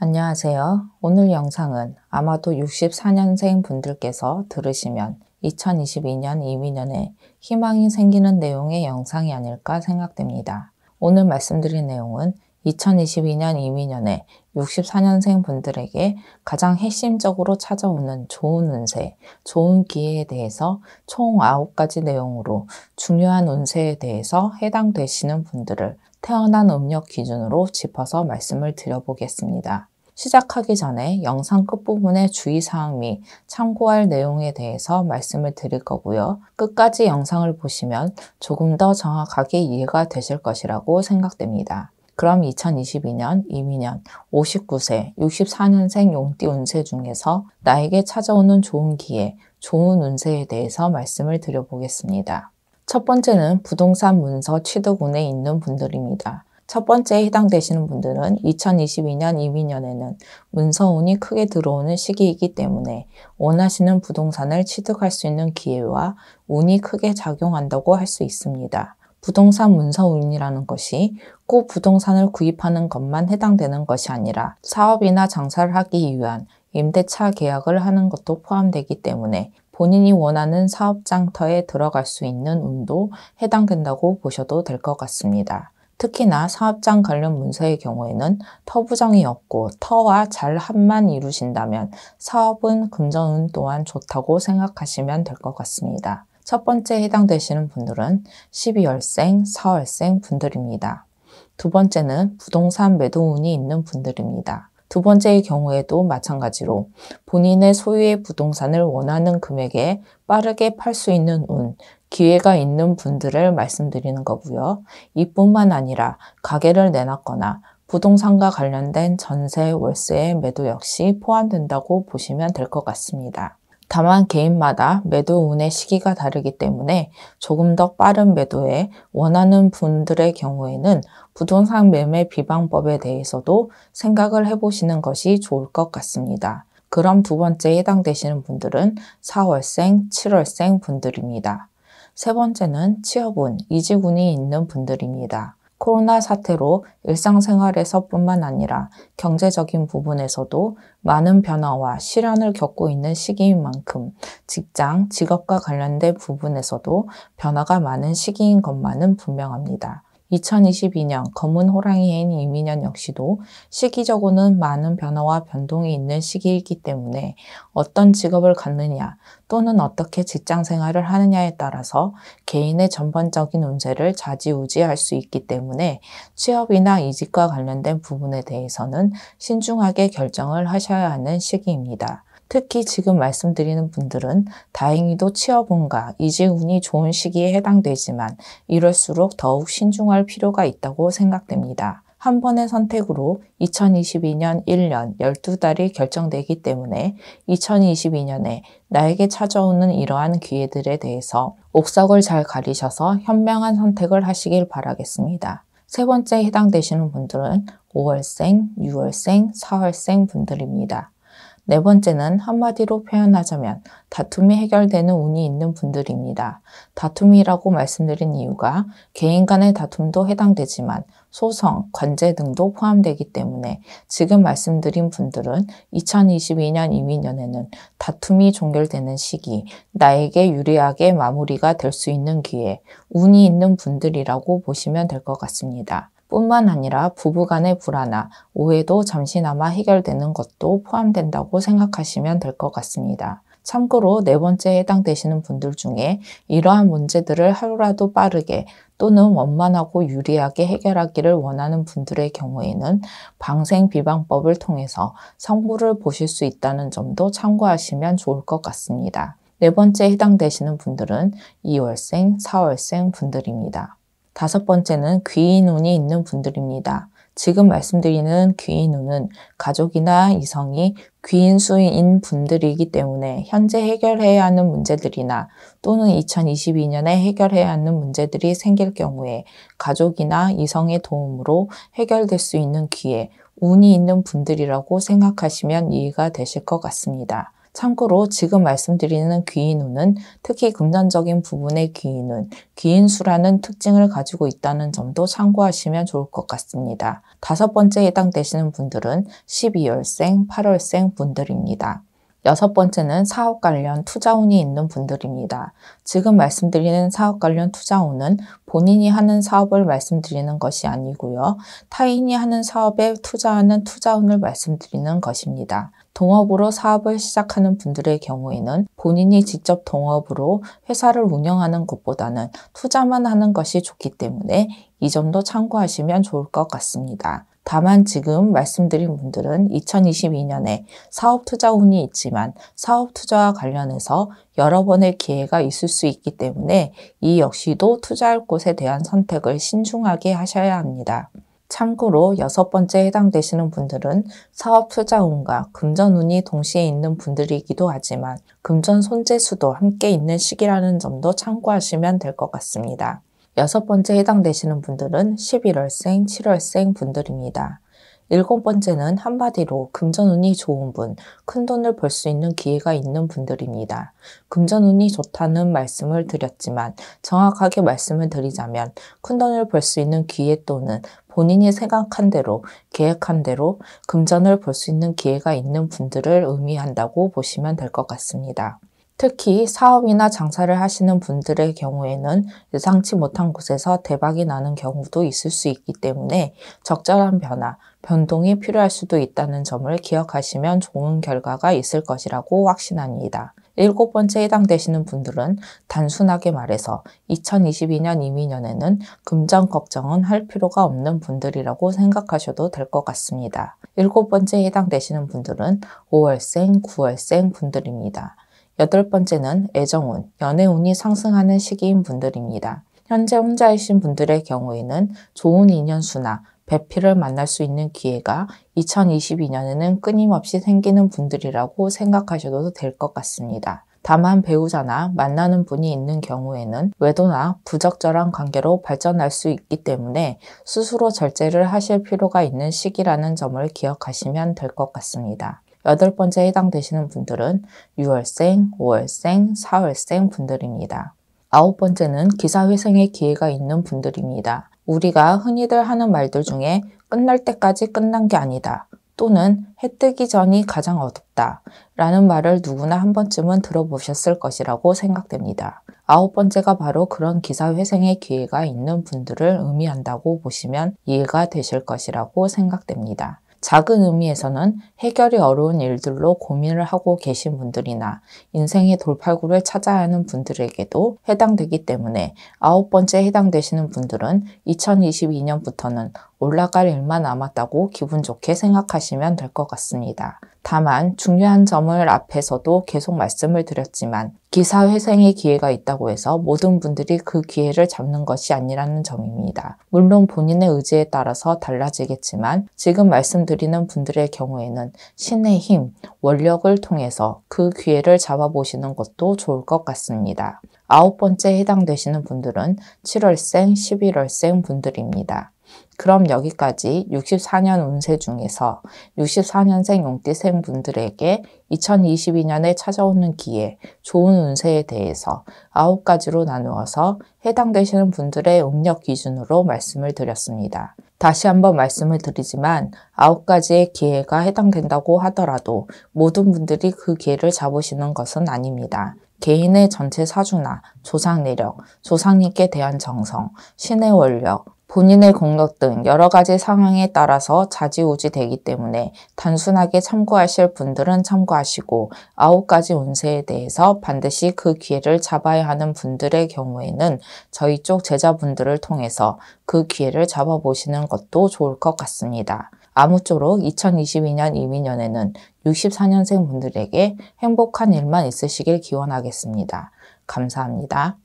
안녕하세요. 오늘 영상은 아마도 64년생 분들께서 들으시면 2022년 이민년에 희망이 생기는 내용의 영상이 아닐까 생각됩니다. 오늘 말씀드릴 내용은 2022년 이민년에 64년생 분들에게 가장 핵심적으로 찾아오는 좋은 운세, 좋은 기회에 대해서 총 9가지 내용으로 중요한 운세에 대해서 해당되시는 분들을 태어난 음력 기준으로 짚어서 말씀을 드려보겠습니다. 시작하기 전에 영상 끝부분에 주의사항 및 참고할 내용에 대해서 말씀을 드릴 거고요. 끝까지 영상을 보시면 조금 더 정확하게 이해가 되실 것이라고 생각됩니다. 그럼 2022년 이민년 59세 64년생 용띠 운세 중에서 나에게 찾아오는 좋은 기회, 좋은 운세에 대해서 말씀을 드려보겠습니다. 첫 번째는 부동산 문서 취득운에 있는 분들입니다. 첫 번째에 해당되시는 분들은 2022년 이민년에는 문서운이 크게 들어오는 시기이기 때문에 원하시는 부동산을 취득할 수 있는 기회와 운이 크게 작용한다고 할 수 있습니다. 부동산 문서운이라는 것이 꼭 부동산을 구입하는 것만 해당되는 것이 아니라 사업이나 장사를 하기 위한 임대차 계약을 하는 것도 포함되기 때문에 본인이 원하는 사업 장터에 들어갈 수 있는 운도 해당된다고 보셔도 될 것 같습니다. 특히나 사업장 관련 문서의 경우에는 터 부정이 없고 터와 잘 합만 이루신다면 사업은 금전운 또한 좋다고 생각하시면 될 것 같습니다. 첫 번째 해당되시는 분들은 12월생, 4월생 분들입니다. 두 번째는 부동산 매도운이 있는 분들입니다. 두 번째의 경우에도 마찬가지로 본인의 소유의 부동산을 원하는 금액에 빠르게 팔 수 있는 운, 기회가 있는 분들을 말씀드리는 거고요. 이뿐만 아니라 가게를 내놨거나 부동산과 관련된 전세, 월세의 매도 역시 포함된다고 보시면 될 것 같습니다. 다만 개인마다 매도 운의 시기가 다르기 때문에 조금 더 빠른 매도에 원하는 분들의 경우에는 부동산 매매 비방법에 대해서도 생각을 해보시는 것이 좋을 것 같습니다. 그럼 두 번째에 해당되시는 분들은 4월생, 7월생 분들입니다. 세 번째는 취업운, 이직운이 있는 분들입니다. 코로나 사태로 일상생활에서 뿐만 아니라 경제적인 부분에서도 많은 변화와 시련을 겪고 있는 시기인 만큼 직장, 직업과 관련된 부분에서도 변화가 많은 시기인 것만은 분명합니다. 2022년 검은 호랑이인 이민년 역시도 시기적으로는 많은 변화와 변동이 있는 시기이기 때문에 어떤 직업을 갖느냐 또는 어떻게 직장 생활을 하느냐에 따라서 개인의 전반적인 운세를 좌지우지할 수 있기 때문에 취업이나 이직과 관련된 부분에 대해서는 신중하게 결정을 하셔야 하는 시기입니다. 특히 지금 말씀드리는 분들은 다행히도 취업운과 이직운이 좋은 시기에 해당되지만 이럴수록 더욱 신중할 필요가 있다고 생각됩니다. 한 번의 선택으로 2022년 1년 12달이 결정되기 때문에 2022년에 나에게 찾아오는 이러한 기회들에 대해서 옥석을 잘 가리셔서 현명한 선택을 하시길 바라겠습니다. 세 번째 해당되시는 분들은 5월생, 6월생, 4월생 분들입니다. 네 번째는 한마디로 표현하자면 다툼이 해결되는 운이 있는 분들입니다. 다툼이라고 말씀드린 이유가 개인 간의 다툼도 해당되지만 소송, 관제 등도 포함되기 때문에 지금 말씀드린 분들은 2022년 이민년에는 다툼이 종결되는 시기, 나에게 유리하게 마무리가 될 수 있는 기회, 운이 있는 분들이라고 보시면 될 것 같습니다. 뿐만 아니라 부부간의 불화나 오해도 잠시나마 해결되는 것도 포함된다고 생각하시면 될 것 같습니다. 참고로 네 번째에 해당되시는 분들 중에 이러한 문제들을 하루라도 빠르게 또는 원만하고 유리하게 해결하기를 원하는 분들의 경우에는 방생 비방법을 통해서 성부를 보실 수 있다는 점도 참고하시면 좋을 것 같습니다. 네 번째에 해당되시는 분들은 2월생, 4월생 분들입니다. 다섯 번째는 귀인운이 있는 분들입니다. 지금 말씀드리는 귀인운은 가족이나 이성이 귀인수인 분들이기 때문에 현재 해결해야 하는 문제들이나 또는 2022년에 해결해야 하는 문제들이 생길 경우에 가족이나 이성의 도움으로 해결될 수 있는 기회, 운이 있는 분들이라고 생각하시면 이해가 되실 것 같습니다. 참고로 지금 말씀드리는 귀인운은 특히 금전적인 부분의 귀인운, 귀인수라는 특징을 가지고 있다는 점도 참고하시면 좋을 것 같습니다. 5번째 해당되시는 분들은 12월생, 8월생 분들입니다. 6번째는 사업 관련 투자운이 있는 분들입니다. 지금 말씀드리는 사업 관련 투자운은 본인이 하는 사업을 말씀드리는 것이 아니고요. 타인이 하는 사업에 투자하는 투자운을 말씀드리는 것입니다. 동업으로 사업을 시작하는 분들의 경우에는 본인이 직접 동업으로 회사를 운영하는 것보다는 투자만 하는 것이 좋기 때문에 이 점도 참고하시면 좋을 것 같습니다. 다만 지금 말씀드린 분들은 2022년에 사업 투자 운이 있지만 사업 투자와 관련해서 여러 번의 기회가 있을 수 있기 때문에 이 역시도 투자할 곳에 대한 선택을 신중하게 하셔야 합니다. 참고로 6번째 해당되시는 분들은 사업 투자 운과 금전 운이 동시에 있는 분들이기도 하지만 금전 손재수도 함께 있는 시기라는 점도 참고하시면 될 것 같습니다. 6번째 해당되시는 분들은 11월생, 7월생 분들입니다. 7번째는 한마디로 금전운이 좋은 분, 큰돈을 벌 수 있는 기회가 있는 분들입니다. 금전운이 좋다는 말씀을 드렸지만 정확하게 말씀을 드리자면 큰돈을 벌 수 있는 기회 또는 본인이 생각한 대로, 계획한 대로 금전을 벌 수 있는 기회가 있는 분들을 의미한다고 보시면 될 것 같습니다. 특히 사업이나 장사를 하시는 분들의 경우에는 예상치 못한 곳에서 대박이 나는 경우도 있을 수 있기 때문에 적절한 변화, 변동이 필요할 수도 있다는 점을 기억하시면 좋은 결과가 있을 것이라고 확신합니다. 7번째 해당되시는 분들은 단순하게 말해서 2022년 이민년에는 금전 걱정은 할 필요가 없는 분들이라고 생각하셔도 될 것 같습니다. 7번째 해당되시는 분들은 5월생, 9월생 분들입니다. 8번째는 애정운, 연애운이 상승하는 시기인 분들입니다. 현재 혼자이신 분들의 경우에는 좋은 인연수나 배필을 만날 수 있는 기회가 2022년에는 끊임없이 생기는 분들이라고 생각하셔도 될 것 같습니다. 다만 배우자나 만나는 분이 있는 경우에는 외도나 부적절한 관계로 발전할 수 있기 때문에 스스로 절제를 하실 필요가 있는 시기라는 점을 기억하시면 될 것 같습니다. 8번째 해당되시는 분들은 6월생, 5월생, 4월생 분들입니다. 9번째는 기사회생의 기회가 있는 분들입니다. 우리가 흔히들 하는 말들 중에 끝날 때까지 끝난 게 아니다 또는 해 뜨기 전이 가장 어둡다 라는 말을 누구나 한 번쯤은 들어보셨을 것이라고 생각됩니다. 9번째가 바로 그런 기사회생의 기회가 있는 분들을 의미한다고 보시면 이해가 되실 것이라고 생각됩니다. 작은 의미에서는 해결이 어려운 일들로 고민을 하고 계신 분들이나 인생의 돌팔구를 찾아야 하는 분들에게도 해당되기 때문에 9번째 해당되시는 분들은 2022년부터는 올라갈 일만 남았다고 기분 좋게 생각하시면 될 것 같습니다. 다만 중요한 점을 앞에서도 계속 말씀을 드렸지만 기사회생의 기회가 있다고 해서 모든 분들이 그 기회를 잡는 것이 아니라는 점입니다. 물론 본인의 의지에 따라서 달라지겠지만 지금 말씀드리는 분들의 경우에는 신의 힘, 원력을 통해서 그 기회를 잡아보시는 것도 좋을 것 같습니다. 9번째 해당되시는 분들은 7월생, 11월생 분들입니다. 그럼 여기까지 64년 운세 중에서 64년생 용띠생 분들에게 2022년에 찾아오는 기회, 좋은 운세에 대해서 9가지로 나누어서 해당되시는 분들의 음력 기준으로 말씀을 드렸습니다. 다시 한번 말씀을 드리지만 9가지의 기회가 해당된다고 하더라도 모든 분들이 그 기회를 잡으시는 것은 아닙니다. 개인의 전체 사주나 조상 내력, 조상님께 대한 정성, 신의 원력, 본인의 공력 등 여러 가지 상황에 따라서 좌지우지 되기 때문에 단순하게 참고하실 분들은 참고하시고 9가지 운세에 대해서 반드시 그 기회를 잡아야 하는 분들의 경우에는 저희 쪽 제자분들을 통해서 그 기회를 잡아보시는 것도 좋을 것 같습니다. 아무쪼록 2022년 이민년에는 64년생 분들에게 행복한 일만 있으시길 기원하겠습니다. 감사합니다.